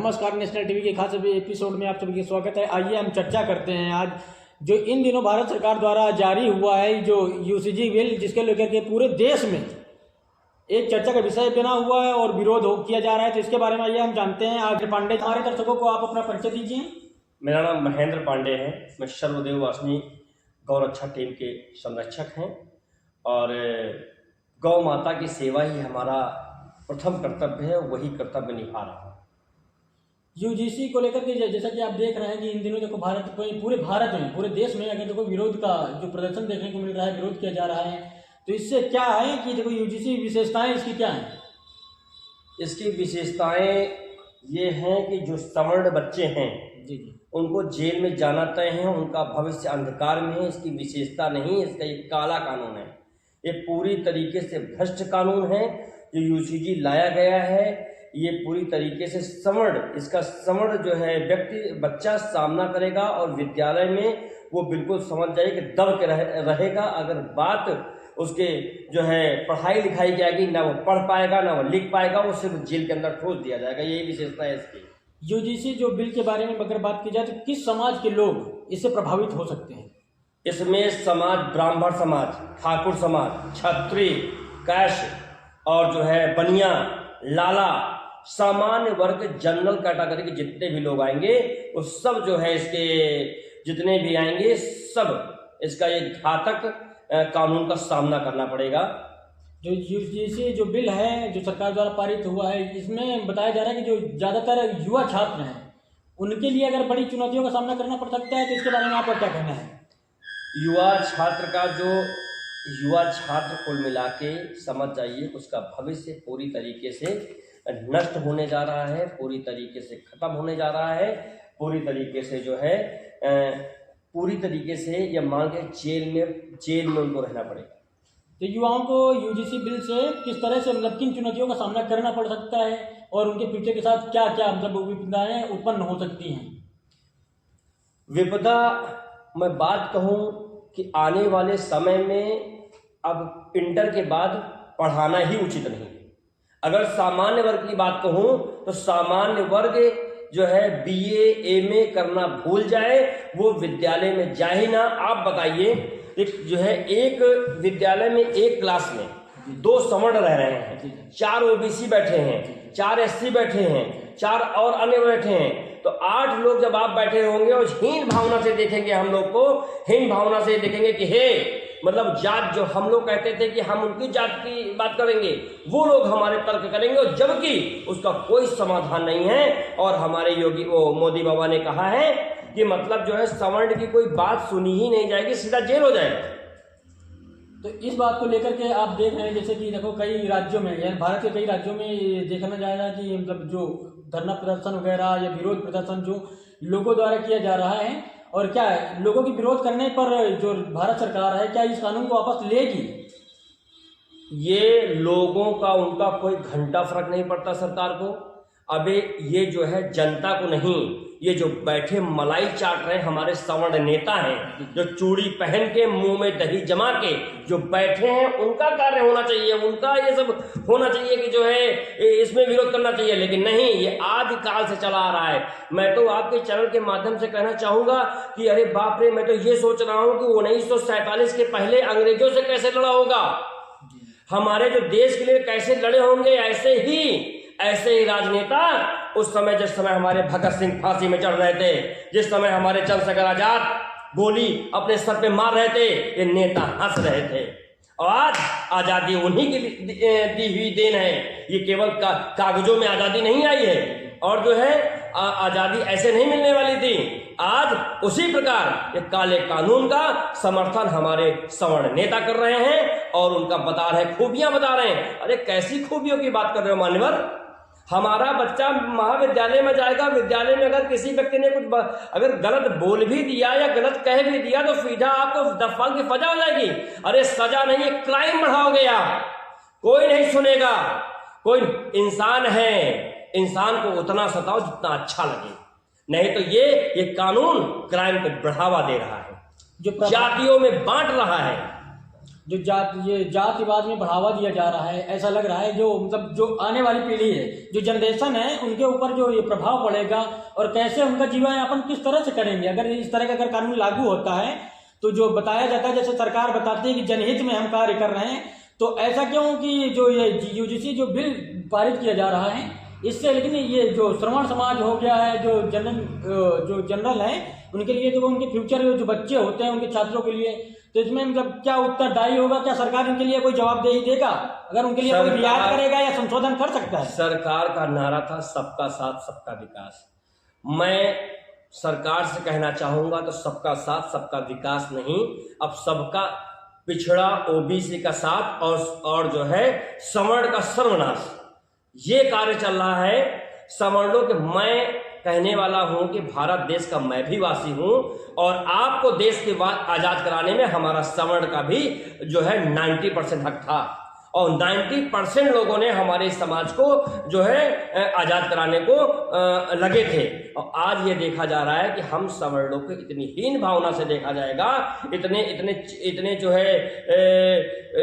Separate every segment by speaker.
Speaker 1: नमस्कार, national TV के खास एपिसोड में आप सभी का स्वागत है। आइए हम चर्चा करते हैं आज जो इन दिनों भारत सरकार द्वारा जारी हुआ है जो यूसीजी बिल, जिसके लेकर के पूरे देश में एक चर्चा का विषय बना हुआ है और विरोध किया जा रहा है। तो इसके बारे में आइए हम जानते हैं। आज पांडे, हमारे दर्शकों को आप अपना परिचय दीजिए।
Speaker 2: मेरा नाम महेंद्र पांडे है। मैं सर्वदेव वासनी गौ रक्षा टीम के संरक्षक हैं और गौ माता की सेवा ही हमारा प्रथम कर्तव्य है, वही कर्तव्य निभा रहा हूँ।
Speaker 1: यूजीसी को लेकर के जैसा कि आप देख रहे हैं कि इन दिनों देखो पूरे भारत में, पूरे देश में अगर देखो विरोध का जो प्रदर्शन देखने को मिल रहा है, विरोध किया जा रहा है, तो इससे क्या है कि देखो यूजीसी विशेषताएं इसकी क्या हैं?
Speaker 2: इसकी विशेषताएं ये हैं कि जो सवर्ण बच्चे हैं
Speaker 1: जी
Speaker 2: उनको जेल में जाना तय है, उनका भविष्य अंधकार में है। इसकी विशेषता नहीं, इसका एक काला कानून है। ये पूरी तरीके से भ्रष्ट कानून है जो यूसीजी लाया गया है। ये पूरी तरीके से इसका सवर्ण जो है बच्चा सामना करेगा और विद्यालय में वो बिल्कुल समझ जाए कि दब के रहेगा। अगर बात उसके जो है पढ़ाई लिखाई की आएगी, ना वो पढ़ पाएगा ना वो लिख पाएगा, वो सिर्फ जेल के अंदर ठोस दिया जाएगा। यही विशेषता है इसकी।
Speaker 1: यूजीसी जो बिल के बारे में अगर बात की जाए तो किस समाज के लोग इससे प्रभावित हो सकते हैं?
Speaker 2: इसमें समाज ब्राह्मण समाज, ठाकुर समाज, क्षत्रिय, कैश्य और जो है बनिया, लाला, सामान्य वर्ग, जनरल कैटेगरी के जितने भी लोग आएंगे वो सब जो है इसके जितने भी आएंगे सब इसका एक घातक कानून का सामना करना पड़ेगा।
Speaker 1: जो यूजीसी जो बिल है जो सरकार द्वारा पारित हुआ है, इसमें बताया जा रहा है कि जो ज़्यादातर युवा छात्र हैं उनके लिए अगर बड़ी चुनौतियों का सामना करना पड़ सकता है, तो इसके बारे में आपका क्या कहना है?
Speaker 2: युवा छात्र कुल मिला के समझ जाइए उसका भविष्य पूरी तरीके से नष्ट होने जा रहा है, पूरी तरीके से खत्म होने जा रहा है, पूरी तरीके से जो है पूरी तरीके से ये मान के जेल में उनको रहना पड़ेगा।
Speaker 1: तो युवाओं को यूजीसी बिल से किस तरह से मतलब किन चुनौतियों का सामना करना पड़ सकता है और उनके पीछे के साथ क्या क्या मतलब विपदाएं उत्पन्न हो सकती हैं?
Speaker 2: विपदा मैं बात कहूँ कि आने वाले समय में अब इंटर के बाद पढ़ाना ही उचित नहीं। अगर सामान्य वर्ग की बात कहूँ तो सामान्य वर्ग जो है बीए एमए करना भूल जाए, वो विद्यालय में जाए ना। आप बताइए, एक विद्यालय में एक क्लास में 2 सवर्ण रह रहे हैं, 4 ओबीसी बैठे हैं, 4 एससी बैठे हैं, 4 और अन्य बैठे हैं, तो 8 लोग जब आप बैठे होंगे और हीन भावना से देखेंगे, हम लोग को हीन भावना से देखेंगे कि हे मतलब जात, जो हम लोग कहते थे कि हम उनकी जात की बात करेंगे, वो लोग हमारे तर्क करेंगे, और जबकि उसका कोई समाधान नहीं है। और हमारे मोदी बाबा ने कहा है कि मतलब जो है सवर्ण की कोई बात सुनी ही नहीं जाएगी, सीधा जेल हो जाएगा।
Speaker 1: तो इस बात को लेकर के आप देख रहे हैं जैसे कि देखो कई राज्यों में, यानी भारत के कई राज्यों में देखना जाएगा कि मतलब जो धरना प्रदर्शन वगैरह या विरोध प्रदर्शन जो लोगों द्वारा किया जा रहा है, और क्या है लोगों की विरोध करने पर जो भारत सरकार है क्या इस कानून को वापस लेगी?
Speaker 2: ये लोगों का उनका कोई घंटा फर्क नहीं पड़ता सरकार को। अबे ये जो है जनता को नहीं, ये जो बैठे मलाई चाट रहे हमारे सवर्ण नेता हैं, जो चूड़ी पहन के मुंह में दही जमा के जो बैठे हैं, उनका कार्य होना चाहिए, उनका ये सब होना चाहिए कि जो है इसमें विरोध करना चाहिए। लेकिन नहीं, ये आदि काल से चला आ रहा है। मैं तो आपके चैनल के माध्यम से कहना चाहूंगा कि अरे बाप रे, मैं तो ये सोच रहा हूं कि 1947 के पहले अंग्रेजों से कैसे लड़ा होगा, हमारे जो देश के लिए कैसे लड़े होंगे, ऐसे ही राजनेता उस समय, जिस समय हमारे भगत सिंह फांसी में चढ़ रहे थे, जिस समय हमारे चंद्रशेखर आजाद गोली अपने सर पे मार रहे थे, ये नेता हंस रहे थे। और आज आजादी उन्हीं की दी हुई देन है। ये केवल कागजों में आजादी नहीं आई है, और जो है आजादी ऐसे नहीं मिलने वाली थी। आज उसी प्रकार एक काले कानून का समर्थन हमारे सवर्ण नेता कर रहे हैं और उनका बता रहे, खूबियां बता रहे हैं। अरे कैसी खूबियों की बात कर रहे हो मान्यवर? हमारा बच्चा महाविद्यालय में जाएगा, विद्यालय में अगर किसी व्यक्ति ने कुछ अगर गलत बोल भी दिया या गलत कह भी दिया तो सीधा आपको 10 साल की सजा हो जाएगी। अरे सजा नहीं, क्राइम बढ़ाओगे आप, कोई नहीं सुनेगा। कोई इंसान है, इंसान को उतना सताओ जितना अच्छा लगे, नहीं तो ये कानून क्राइम को बढ़ावा दे रहा है, जो जातियों में बांट रहा है।
Speaker 1: जो जातिवाद में बढ़ावा दिया जा रहा है, ऐसा लग रहा है जो मतलब जो आने वाली पीढ़ी है, जो जनरेशन है, उनके ऊपर जो ये प्रभाव पड़ेगा और कैसे उनका जीवन यापन किस तरह से करेंगे अगर इस तरह का अगर कानून लागू होता है। तो जो बताया जाता है, जैसे सरकार बताती है कि जनहित में हम कार्य कर रहे हैं, तो ऐसा क्यों कि जो ये यूजीसी जो बिल पारित किया जा रहा है इससे, लेकिन ये जो श्रवण समाज हो गया है, जो जनरल है, उनके लिए तो उनके फ्यूचर जो बच्चे होते हैं उनके छात्रों के लिए, तो इसमें मतलब क्या उत्तरदायी होगा? क्या सरकार उनके लिए कोई जवाबदेही देगा? अगर उनके लिए कोई रियायत करेगा या संशोधन कर सकता है?
Speaker 2: सरकार का नारा था सबका साथ सबका विकास। मैं सरकार से कहना चाहूंगा तो सबका साथ सबका विकास नहीं, अब सबका पिछड़ा ओबीसी का साथ और जो है सवर्ण का सर्वनाश, ये कार्य चल रहा है। सवर्णों के मैं कहने वाला हूं कि भारत देश का मैं भी वासी हूं और आपको देश के बाद आजाद कराने में हमारा सवर्ण का भी जो है 90% हक था और 90% लोगों ने हमारे समाज को जो है आजाद कराने को लगे थे। और आज ये देखा जा रहा है कि हम सवर्णों को इतनी हीन भावना से देखा जाएगा, इतने जो है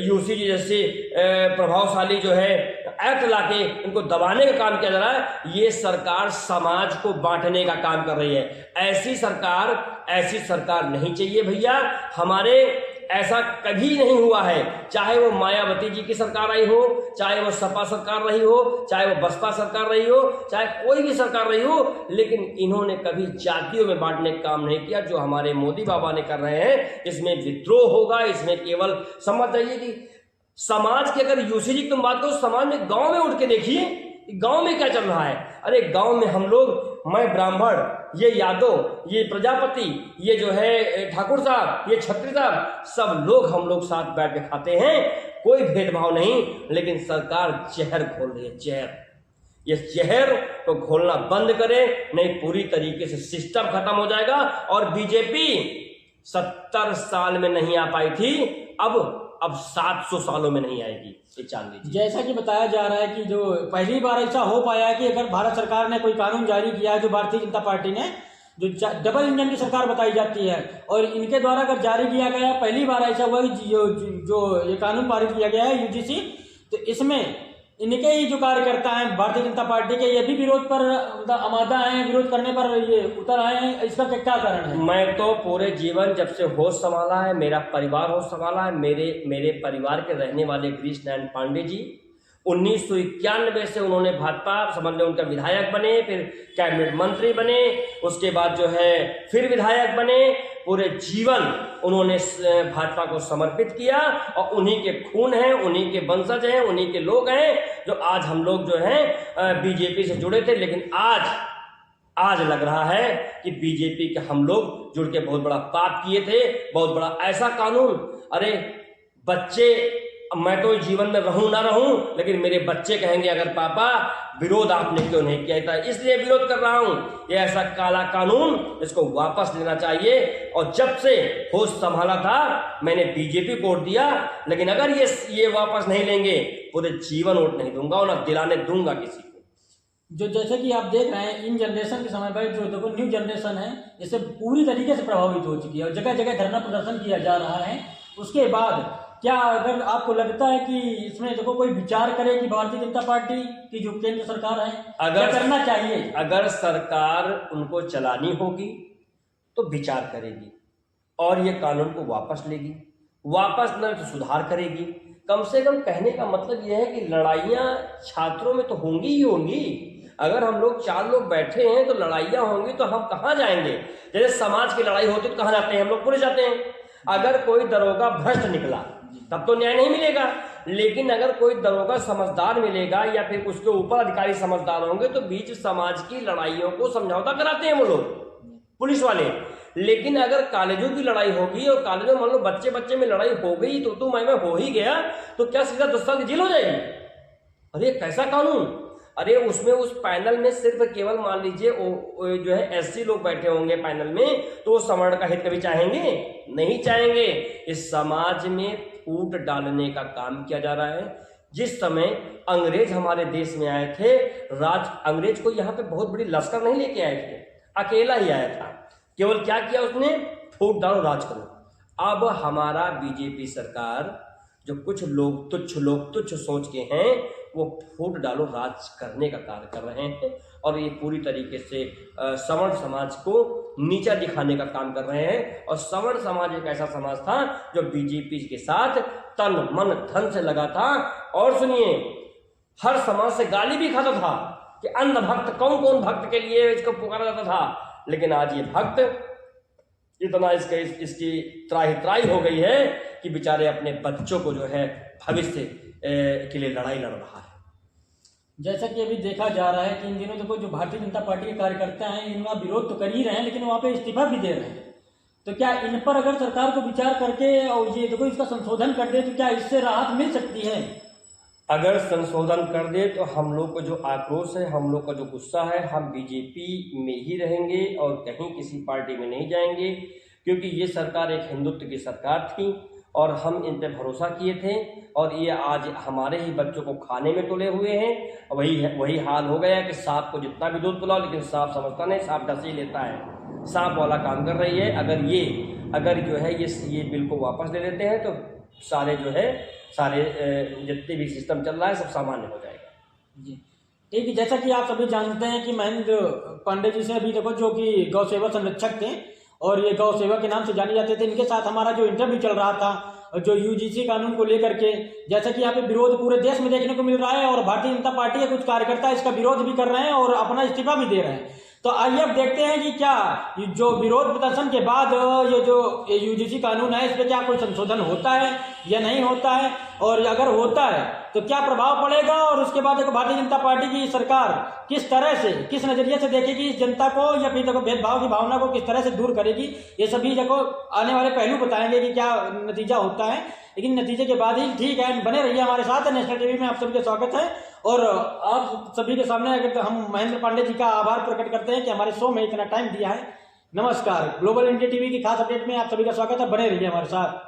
Speaker 2: यूसीजी जैसे प्रभावशाली जो है एक्ट लाके इनको दबाने का काम किया जा रहा है। ये सरकार समाज को बांटने का काम कर रही है। ऐसी सरकार नहीं चाहिए भैया। हमारे ऐसा कभी नहीं हुआ है, चाहे वो मायावती जी की सरकार आई हो, चाहे वो सपा सरकार रही हो, चाहे वो बसपा सरकार रही हो, चाहे कोई भी सरकार रही हो, लेकिन इन्होंने कभी जातियों में बांटने का काम नहीं किया जो हमारे मोदी बाबा ने कर रहे हैं। इसमें विद्रोह होगा, इसमें केवल समझ जाइए कि समाज की अगर यूसीजी की तुम बात करो, समाज में गांव में उठ के देखिए गांव में क्या चल रहा है। अरे गांव में हम लोग, मैं ब्राह्मण, ये यादव, ये प्रजापति, ये जो है ठाकुर साहब, ये छत्री साहब, सब लोग हम लोग साथ बैठ के खाते हैं, कोई भेदभाव नहीं। लेकिन सरकार जहर घोल रही है, जहर। ये जहर को घोलना बंद करे, नहीं पूरी तरीके से सिस्टम खत्म हो जाएगा। और बीजेपी 70 साल में नहीं आ पाई थी, अब 700 सालों में नहीं आएगी, ये जान लीजिए।
Speaker 1: जैसा कि बताया जा रहा है कि जो पहली बार ऐसा हो पाया है कि अगर भारत सरकार ने कोई कानून जारी किया है, जो भारतीय जनता पार्टी ने, जो डबल इंजन की सरकार बताई जाती है, और इनके द्वारा अगर जारी किया गया, पहली बार ऐसा हुआ कि जो ये कानून पारित किया गया है यूजीसी, तो इसमें इनके ही जो कार्यकर्ता हैं भारतीय जनता पार्टी के, ये भी विरोध पर आमादा हैं, विरोध करने पर ये उतर आए हैं। इसका क्या कारण है?
Speaker 2: मैं तो पूरे जीवन जब से होश संभाला है, मेरा परिवार होश संभाला है, मेरे परिवार के रहने वाले गिरीश नारायण पांडे जी 1991 से उन्होंने भाजपा समझ लो, उनका विधायक बने, फिर कैबिनेट मंत्री बने, उसके बाद जो है फिर विधायक बने। पूरे जीवन उन्होंने भाजपा को समर्पित किया और उन्हीं के खून हैं, उन्हीं के वंशज हैं, उन्हीं के लोग हैं जो आज हम लोग जो हैं बीजेपी से जुड़े थे। लेकिन आज लग रहा है कि बीजेपी के हम लोग जुड़ के बहुत बड़ा पाप किए थे, बहुत बड़ा ऐसा कानून। अरे बच्चे, मैं तो जीवन में रहूं ना रहूं, लेकिन मेरे बच्चे कहेंगे अगर पापा विरोध आपने क्यों नहीं किया था, इसलिए विरोध कर रहा हूं। ये ऐसा काला कानून, इसको वापस लेना चाहिए। और जब से होश संभाला था मैंने बीजेपी को वोट दिया, लेकिन अगर ये वापस नहीं लेंगे, पूरे जीवन वोट नहीं दूंगा और ना दिलाने दूंगा किसी को।
Speaker 1: जो जैसे कि आप देख रहे हैं, इन जनरेशन के समय पर जो देखो न्यू जनरेशन है, इससे पूरी तरीके से प्रभावित हो चुकी है और जगह जगह धरना प्रदर्शन किया जा रहा है। उसके बाद क्या अगर आपको लगता है कि इसमें देखो कोई विचार करे कि भारतीय जनता पार्टी की जो केंद्र सरकार है, क्या करना चाहिए?
Speaker 2: अगर सरकार उनको चलानी होगी तो विचार करेगी और ये कानून को वापस लेगी, वापस न तो सुधार करेगी। कम से कम कहने का मतलब यह है कि लड़ाइयाँ छात्रों में तो होंगी ही होंगी। अगर हम लोग 4 लोग बैठे हैं तो लड़ाइयाँ होंगी तो हम कहाँ जाएंगे? जैसे समाज की लड़ाई होती तो कहाँ जाते हैं? हम लोग पुलिस जाते हैं। अगर कोई दरोगा भ्रष्ट निकला तब तो न्याय नहीं मिलेगा, लेकिन अगर कोई दरोगा समझदार मिलेगा या फिर उसके ऊपर अधिकारी समझदार होंगे तो बीच समाज की लड़ाइयों को समझौता कराते हैं वो लोग, पुलिस वाले। लेकिन अगर कॉलेजों की लड़ाई होगी और कॉलेजों में मान लो बच्चे में लड़ाई हो गई तो मैं हो ही गया, तो क्या सीधा 10 साल की जेल हो जाएगी? अरे कैसा कानून? अरे उसमें उस पैनल में सिर्फ केवल मान लीजिए जो है एससी लोग बैठे होंगे पैनल में, तो वो सवर्ण का हित कभी चाहेंगे? नहीं चाहेंगे। इस समाज में फूट डालने का काम किया जा रहा है। जिस समय अंग्रेज हमारे देश में आए थे, अंग्रेज को यहाँ पे बहुत बड़ी लश्कर नहीं लेके आए थे, अकेला ही आया था। केवल क्या किया उसने? फूट डालो, राज करो। अब हमारा बीजेपी सरकार जो कुछ लोग तुच्छ सोच के हैं वो फूट डालो राज करने का कार्य कर रहे हैं और ये पूरी तरीके से सवर्ण समाज को नीचा दिखाने का काम कर रहे हैं। और सवर्ण समाज एक ऐसा समाज था जो बीजेपी के साथ तन मन धन से लगा था। और सुनिए, हर समाज से गाली भी खाता था कि अंध भक्त, कौन कौन भक्त के लिए इसको पुकारा जाता था। लेकिन आज ये भक्त इतना इसकी त्राही हो गई है कि बेचारे अपने बच्चों को जो है भविष्य के लिए लड़ाई लड़ रहा है।
Speaker 1: जैसा कि अभी देखा जा रहा है कि इन दिनों देखो जो भारतीय जनता पार्टी के कार्यकर्ता हैं इनका विरोध तो कर ही रहे हैं, लेकिन वहाँ पे इस्तीफा भी दे रहे हैं। तो क्या इन पर अगर सरकार को विचार करके और ये देखो इसका संशोधन कर दे तो क्या इससे राहत मिल सकती है?
Speaker 2: अगर संशोधन कर दे तो हम लोग का जो आक्रोश है, हम लोग का जो गुस्सा है, हम बीजेपी में ही रहेंगे और कहीं किसी पार्टी में नहीं जाएंगे, क्योंकि ये सरकार एक हिंदुत्व की सरकार थी और हम इन पे भरोसा किए थे और ये आज हमारे ही बच्चों को खाने में तुले हुए हैं। वही हाल हो गया कि सांप को जितना भी दूध पिलाओ लेकिन सांप समझता नहीं, सांप डस ही लेता है। सांप वाला काम कर रही है। अगर जो है ये बिल को वापस ले लेते हैं तो सारे जितने भी सिस्टम चल रहा है सब सामान्य हो जाएगा।
Speaker 1: जी ठीक है। जैसा कि आप सभी जानते हैं कि महेंद्र पांडे जी से अभी देखो जो कि गौ सेवा संरक्षक थे और ये गौ सेवा के नाम से जाने जाते थे, इनके साथ हमारा जो इंटरव्यू चल रहा था जो यूजीसी कानून को लेकर के, जैसा कि यहाँ पे विरोध पूरे देश में देखने को मिल रहा है और भारतीय जनता पार्टी के कुछ कार्यकर्ता इसका विरोध भी कर रहे हैं और अपना इस्तीफा भी दे रहे हैं। तो आइए अब देखते हैं कि क्या जो विरोध प्रदर्शन के बाद ये जो यूजीसी कानून है इस पर क्या कोई संशोधन होता है या नहीं होता है, और अगर होता है तो क्या प्रभाव पड़ेगा, और उसके बाद देखो भारतीय जनता पार्टी की सरकार किस तरह से, किस नजरिए से देखेगी इस जनता को, या फिर देखो भेदभाव की भावना को किस तरह से दूर करेगी। ये सभी देखो आने वाले पहलू बताएंगे कि क्या नतीजा होता है। लेकिन नतीजे के बाद ही ठीक है, बने रहिए हमारे साथ। नेशनल टीवी में आप सभी का स्वागत है और आप सभी के सामने अगर हम महेंद्र पांडे जी का आभार प्रकट करते हैं कि हमारे शो में इतना टाइम दिया है। नमस्कार, ग्लोबल इंडिया टीवी की खास अपडेट में आप सभी का स्वागत है, बने रहिए हमारे साथ।